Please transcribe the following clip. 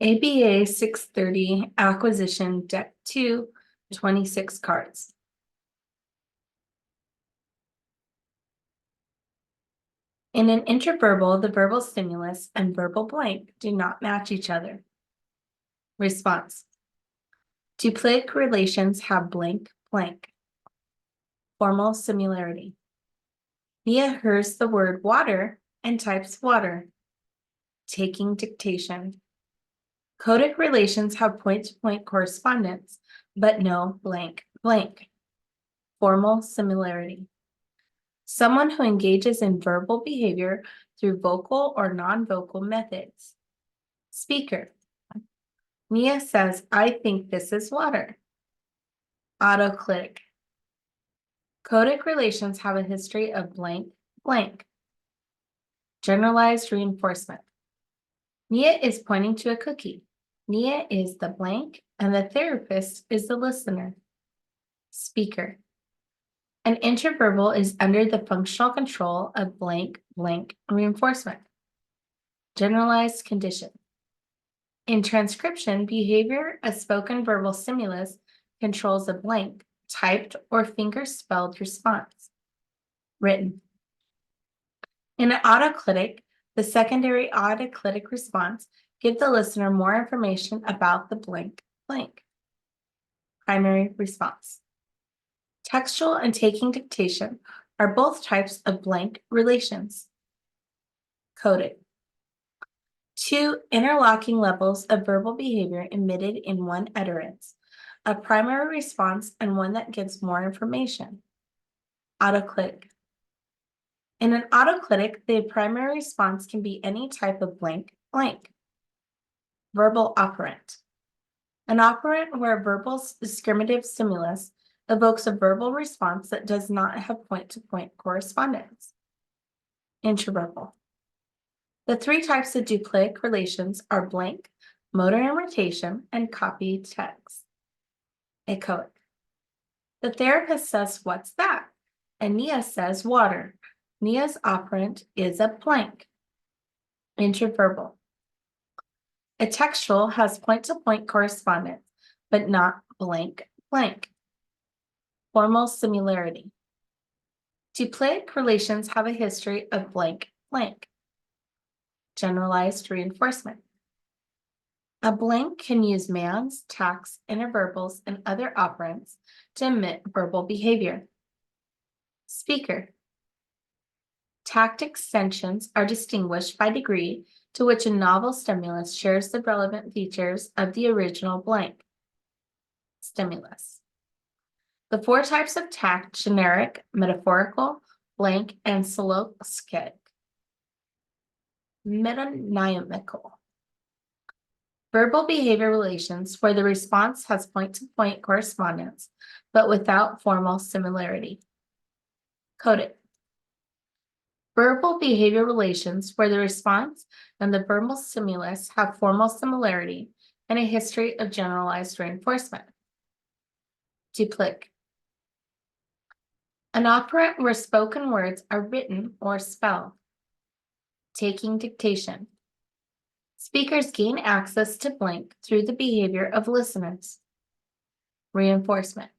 ABA 630 Acquisition Deck 2, 26 cards. In an interverbal, the verbal stimulus and verbal blank do not match each other. Response. Duplic relations have blank, blank. Formal similarity. Mia hears the word water and types water. Taking dictation. Codic relations have point-to-point correspondence, but no blank, blank. Formal similarity. Someone who engages in verbal behavior through vocal or non-vocal methods. Speaker. Mia says, I think this is water. Autoclitic. Codic relations have a history of blank, blank. Generalized reinforcement. Mia is pointing to a cookie. Mia is the blank, and the therapist is the listener. Speaker. An interverbal is under the functional control of blank, blank reinforcement. Generalized condition. In transcription, behavior, a spoken verbal stimulus controls a blank, typed or finger-spelled response. Written. In an autoclitic, the secondary autoclitic response gives the listener more information about the blank, blank. Primary response. Textual and taking dictation are both types of blank relations. Coded. Two interlocking levels of verbal behavior emitted in one utterance, a primary response and one that gives more information. Autoclitic. In an autoclitic, the primary response can be any type of blank, blank. Verbal operant. An operant where a verbal discriminative stimulus evokes a verbal response that does not have point-to-point correspondence. Interverbal. The three types of duplic relations are blank, motor imitation, and copy text. Echoic. The therapist says, what's that? And Nia says, water. Nia's operant is a blank. Interverbal. A textual has point-to-point correspondence, but not blank, blank. Formal similarity. Duplic relations have a history of blank, blank. Generalized reinforcement. A blank can use mands, tacks, interverbals, and other operants to emit verbal behavior. Speaker. Tact extensions are distinguished by degree to which a novel stimulus shares the relevant features of the original blank stimulus. The four types of tact: generic, metaphorical, blank, and syllogistic. Metonymical. Verbal behavior relations where the response has point-to-point correspondence, but without formal similarity. Coded. Verbal behavior relations where the response and the verbal stimulus have formal similarity and a history of generalized reinforcement. Duplic. An operant where spoken words are written or spelled. Taking dictation. Speakers gain access to blank through the behavior of listeners. Reinforcement.